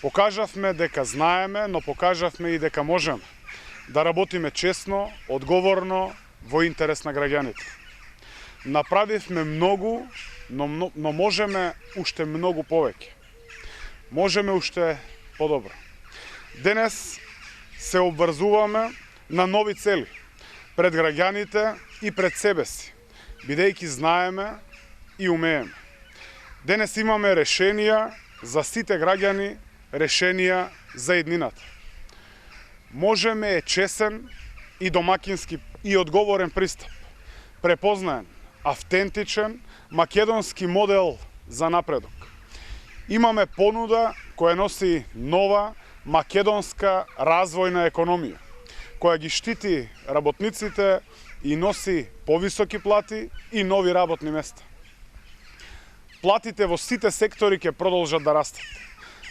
Покажавме дека знаеме, но покажавме и дека можеме да работиме честно, одговорно, во интерес на граѓаните. Направивме многу, но можеме уште многу повеќе. Можеме уште подобро. Денес се обврзуваме на нови цели пред граѓаните и пред себе си, бидејќи знаеме и умееме. Денес имаме решенија за сите граѓани, решенија за еднината. Можеме е чесен и домакински и одговорен пристап, препознаен, автентичен, македонски модел за напредок. Имаме понуда која носи нова македонска развојна економија, која ги штити работниците и носи повисоки плати и нови работни места. Платите во сите сектори ќе продолжат да растат.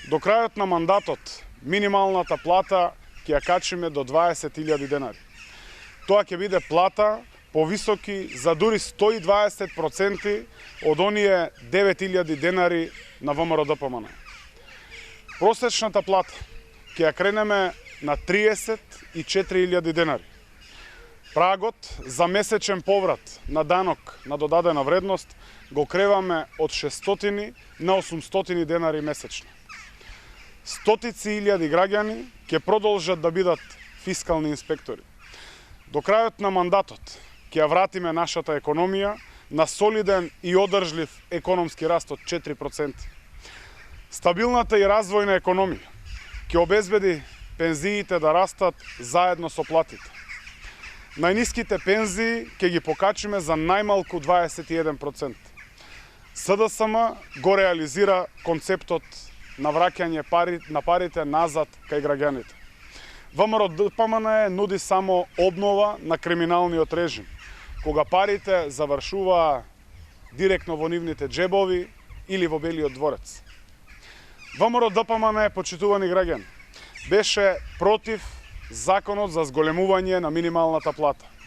До крајот на мандатот минималната плата ќе ја качиме до 20.000 денари. Тоа ќе биде плата повисоки за дури 120% од оние 9.000 денари на ВМРО-ДПМН. Просечната плата ќе ја кренеме на 34.000 денари. Прагот за месечен поврат на данок на додадена вредност го креваме од 600 на 800 денари месечно. Стотици илјади граѓани ќе продолжат да бидат фискални инспектори. До крајот на мандатот ќе ја вратиме нашата економија на солиден и одржлив економски раст од 4%. Стабилната и развојна економија ќе обезбеди пензиите да растат заедно со платите. Најниските пензии ќе ги покачиме за најмалку 21%. СДСМ го реализира концептот на враќање на парите назад кај граѓаните. ВМРО-ДПМН нуди само обнова на криминалниот режим, кога парите завршуваа директно во нивните джебови или во Белиот дворец. ВМРО-ДПМН, почитувани граѓани, беше против законот за зголемување на минималната плата.